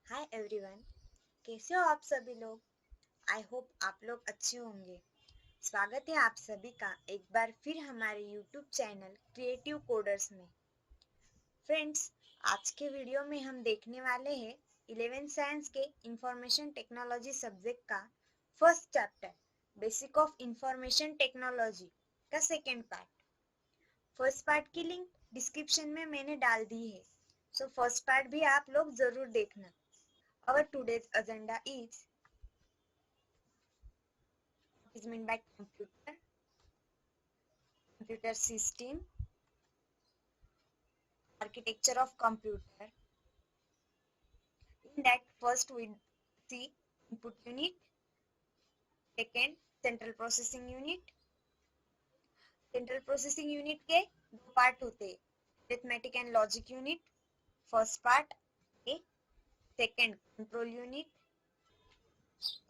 Hi everyone, कैसे हो आप सभी लोग। आई होप आप लोग अच्छे होंगे। स्वागत है आप सभी का एक बार फिर हमारे यूट्यूब चैनल क्रिएटिव कोडर्स में। फ्रेंड्स, आज के वीडियो में हम देखने वाले हैं 11th साइंस के इंफॉर्मेशन टेक्नोलॉजी सब्जेक्ट का first chapter basic of information technology का सेकेंड पार्ट। फर्स्ट पार्ट की लिंक डिस्क्रिप्शन में मैंने डाल दी है, सो फर्स्ट पार्ट भी आप लोग जरूर देखना। Our today's agenda is meant by computer system, architecture of computer. In that, first we see input unit, second central processing unit. Central processing unit के दो पार्ट होते हैं, arithmetic and logic unit. First part A, second control unit.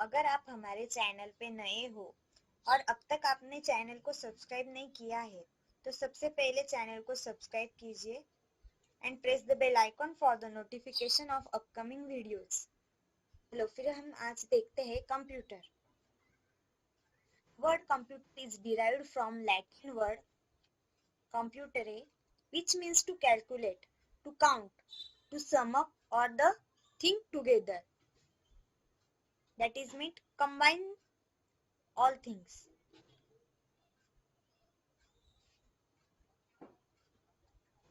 अगर आप हमारे channel पे नए हो और अब तक आपने चैनल को सब्सक्राइब नहीं किया है तो सबसे पहले चैनल को सब्सक्राइब कीजिए and press the bell icon for the notification of upcoming videos. चलो फिर हम आज देखते हैं computer. Word computer is derived from Latin word computere, which means to calculate, to count, to sum up or the think together. That is meant combine all things.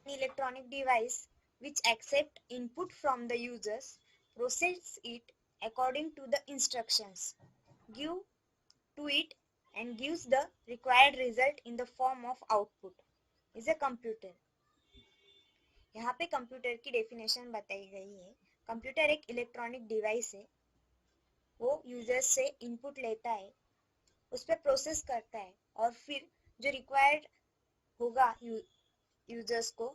An electronic device which accepts input from the users, processes it according to the instructions, give to it and gives the required result in the form of output is a computer. यहाँ पे computer की definition बताई गई है। Computer एक electronic device है, वो users से इनपुट लेता है, उस पर प्रोसेस करता है और फिर जो रिक्वायर्ड होगा यूजर्स को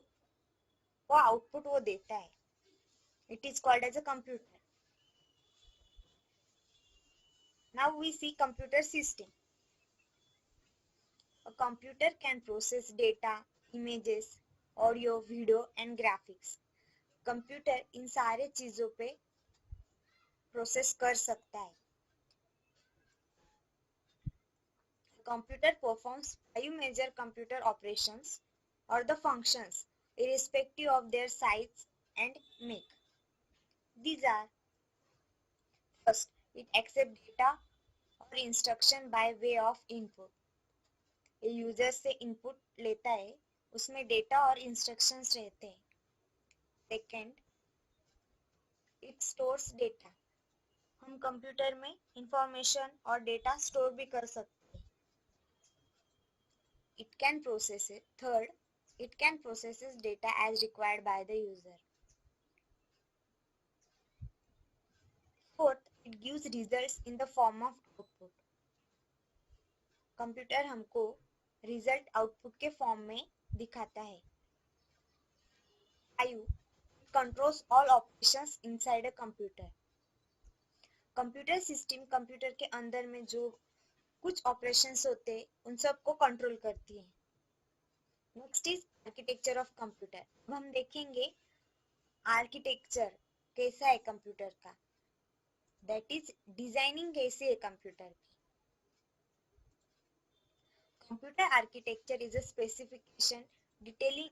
वो आउटपुट वो देता है। It is called as a computer. Now we see computer system. A computer can process data, images, audio, video and graphics. Computer इन सारे चीजों पे प्रोसेस कर सकता है। Computer performs 5 major computer operations or the functions irrespective of their size and make. These are: first, it accepts data or instruction by way of input. ये user से input लेता है, उसमें डेटा और इंस्ट्रक्शंस रहते हैं। Second, it stores data. हम computer में इंफॉर्मेशन और डेटा स्टोर भी कर सकते हैं। It can process it. Third, it can process data as required by the user. Fourth, it gives results in the form of output. Computer हमको result output के form में दिखाता है। 5, it controls all operations inside a computer. Computer system computer के अंदर में जो कुछ ऑपरेशंस होते हैं उन सब को कंट्रोल करती है। Next is architecture of computer. अब हम देखेंगे आर्किटेक्चर कैसा है कंप्यूटर का, दैट इज डिजाइनिंग कैसे है कंप्यूटर की। Computer architecture is a specification detailing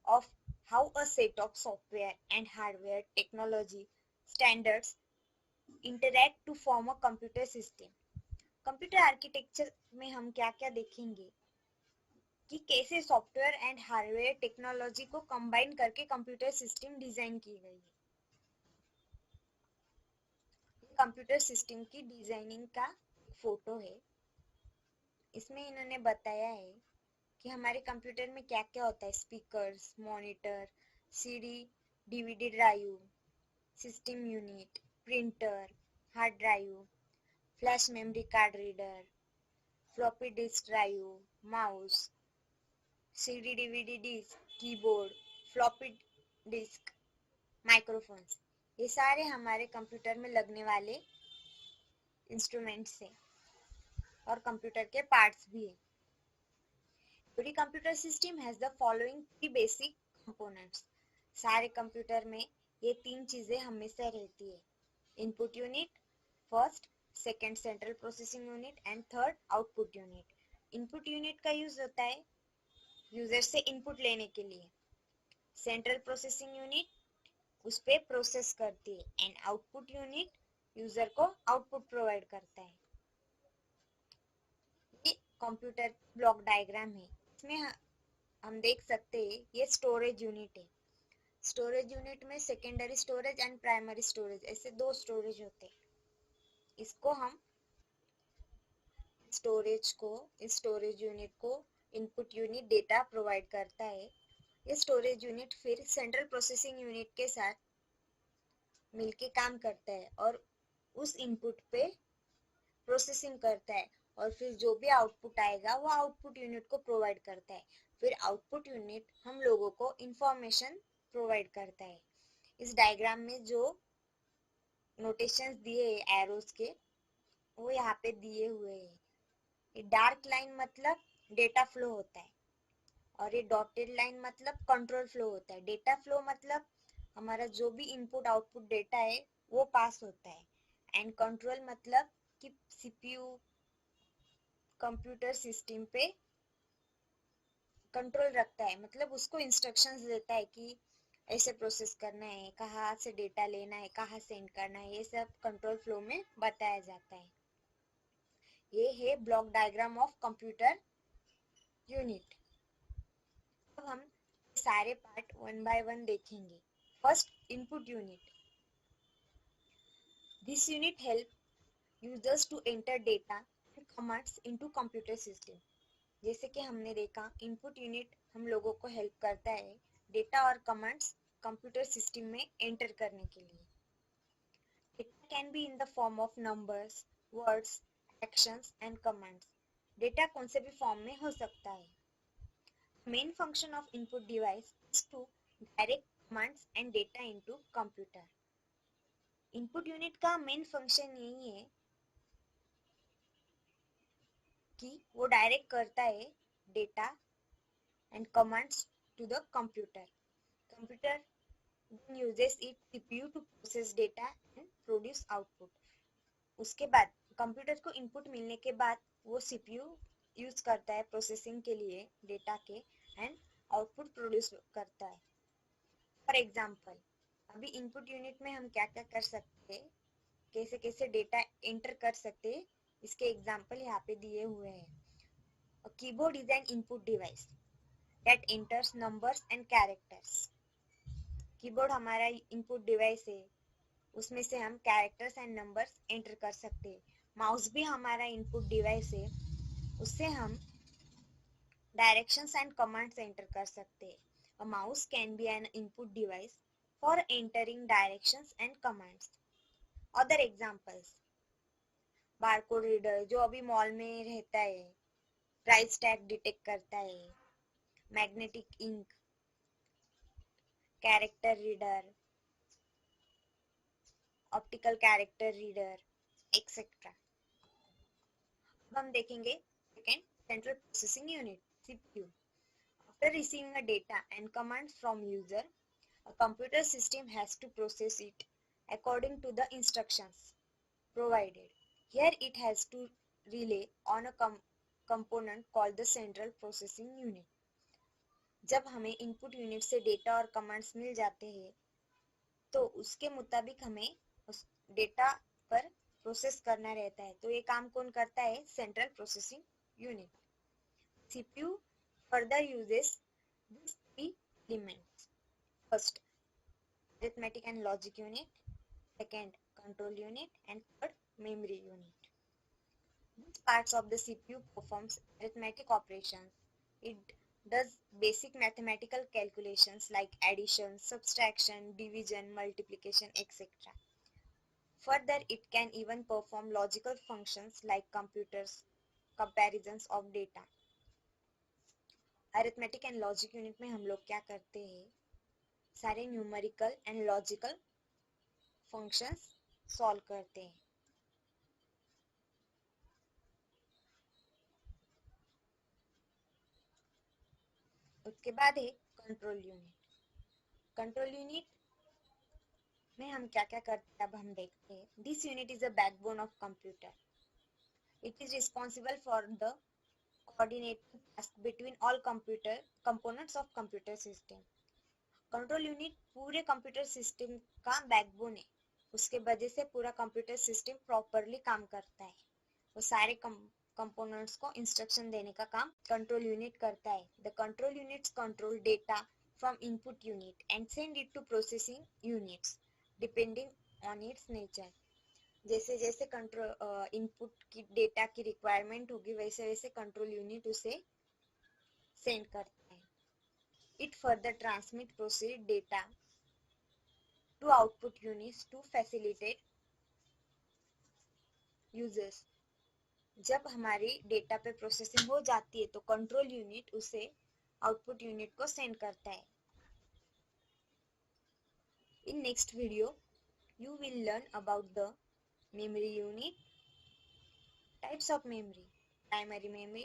of how a set of software and hardware technology standards interact to form a computer system. Computer architecture में हम क्या क्या देखेंगे कि कैसे सॉफ्टवेयर एंड हार्डवेयर टेक्नोलॉजी को कंबाइन करके कंप्यूटर सिस्टम डिजाइन की गई है। कंप्यूटर सिस्टम की डिजाइनिंग का फोटो है। इसमें इन्होंने बताया है कि हमारे कंप्यूटर में क्या क्या होता है: speakers, monitor, CD, DVD drive, system unit, printer, hard drive, flash memory card reader, floppy disk drive, mouse, CD DVD disk, keyboard, floppy disk, microphones, ये सारे हमारे कंप्यूटर में लगने वाले इंस्ट्रूमेंट्स हैं और कंप्यूटर के पार्ट्स भी हैं। Every computer system has the following 3 basic components. सारे कंप्यूटर में ये तीन चीजें हमेशा रहती है। Input unit first, second central processing unit and third output unit. Input unit का यूज होता है यूजर से इनपुट लेने के लिए। सेंट्रल प्रोसेसिंग यूनिट उस पे प्रोसेस करती है एंड आउटपुट यूनिट यूजर को आउटपुट प्रोवाइड करता है। ये कंप्यूटर ब्लॉक डायग्राम है। इसमें हम देख सकते हैं ये स्टोरेज यूनिट है। स्टोरेज यूनिट में secondary storage and primary storage ऐसे दो स्टोरेज होते हैं। इसको हम इस स्टोरेज यूनिट को इनपुट यूनिट डेटा प्रोवाइड करता है। ये स्टोरेज यूनिट फिर सेंट्रल प्रोसेसिंग यूनिट के साथ मिलके काम करता है और उस इनपुट पे प्रोसेसिंग करता है और फिर जो भी आउटपुट आएगा वो आउटपुट यूनिट को प्रोवाइड करता है। फिर आउटपुट यूनिट हम लोगों को इंफॉर्मेशन प्रोवाइड करता है। इस डायग्राम में जो नोटेशंस दिए हैं एरोस के वो यहाँ पे दिए हुए हैं। ये डार्क लाइन मतलब डेटा फ्लो होता है और ये डॉटेड लाइन मतलब कंट्रोल फ्लो होता है। डेटा फ्लो मतलब हमारा जो भी इनपुट आउटपुट डेटा है वो पास होता है एंड कंट्रोल मतलब कि सीपीयू कंप्यूटर सिस्टम पे कंट्रोल रखता है, मतलब उसको इंस्ट्रक्शंस देता है कि ऐसे प्रोसेस करना है, कहाँ से डेटा लेना है, कहाँ सेंड करना है, ये सब कंट्रोल फ्लो में बताया जाता है। ये है block diagram of computer unit. अब हम सारे पार्ट वन बाय वन देखेंगे। First, input unit. This unit help users to enter data and commands into computer system. जैसे कि हमने देखा इनपुट यूनिट हम लोगों को हेल्प करता है डेटा और कमांड्स कंप्यूटर सिस्टम में एंटर करने के लिए। Data can be in the form of numbers, words, actions and commands. Data कौन से भी फॉर्म में हो सकता है। Main function of input device is to direct commands and data into computer. Input unit का मेन फंक्शन यही है कि वो डायरेक्ट करता है data and commands to the computer. Computer then uses its CPU to process data and produce output. उसके बाद computer को इनपुट मिलने के बाद वो CPU यूज करता है प्रोसेसिंग के लिए डेटा के एंड आउटपुट प्रोड्यूस करता है। फॉर एग्जांपल, अभी इनपुट यूनिट में हम क्या क्या कर सकते हैं, कैसे कैसे डेटा एंटर कर सकते हैं, इसके एग्जांपल यहाँ पे दिए हुए हैं। A keyboard is an input device that enters numbers and characters. Keyboard हमारा इनपुट डिवाइस है, उसमें से हम कैरेक्टर्स एंड नंबर्स एंटर कर सकते हैं। माउस भी हमारा इनपुट डिवाइस है, उससे हम डायरेक्शंस एंड कमांड्स एंटर कर सकते हैं। A mouse can be N input device for entering directions and commands. Other examples, barcode reader जो अभी मॉल में रहता है, प्राइस टैग डिटेक्ट करता है, magnetic ink, character reader, optical character reader etcetera. अब हम देखेंगे second, central processing unit CPU. After receiving a data and commands from user, a computer system has to process it according to the instructions provided. Here it has to rely on a component called the central processing unit. जब हमें input unit से data और commands मिल जाते हैं तो उसके मुताबिक हमें उस डेटा पर प्रोसेस करना रहता है। तो ये काम कौन करता है, central processing unit. CPU further uses these three elements. First, arithmetic and logic unit, second, control unit, and third, memory unit. These parts of the CPU performs arithmetic operations. It does basic mathematical calculations like addition, subtraction, division, multiplication, etc. Further, it can even perform logical functions like computers, comparisons of data. Arithmetic and logic unit में हम लोग क्या करते हैं, सारे numerical and logical functions solve करते हैं। उसके बाद है कंट्रोल यूनिट। कंट्रोल यूनिट में हम क्या क्या करते हैं अब हम देखते हैं। This unit is a backbone of computer. It is responsible for the coordinating task between all computer components of computer system. Control unit पूरे कंप्यूटर सिस्टम का बैकबोन है. उसके वजह से पूरा कंप्यूटर सिस्टम प्रॉपरली काम करता है. वो सारे कंपोनेंट्स को इंस्ट्रक्शन देने का काम कंट्रोल यूनिट करता है. The control units control data from input unit and send it to processing units depending on its nature. जैसे जैसे कंट्रोल इनपुट की डेटा की रिक्वायरमेंट होगी वैसे वैसे कंट्रोल यूनिट उसे सेंड करता है. It further transmit process data to output units to facilitate users. जब हमारी डेटा पे प्रोसेसिंग हो जाती है तो कंट्रोल यूनिट उसे आउटपुट यूनिट को सेंड करता है. In next video you will learn about the memory unit, types of memory, primary memory,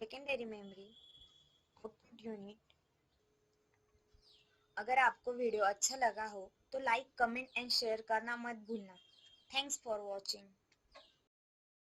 secondary memory, output unit. अगर आपको वीडियो अच्छा लगा हो तो लाइक, कमेंट एंड शेयर करना मत भूलना. Thanks for watching.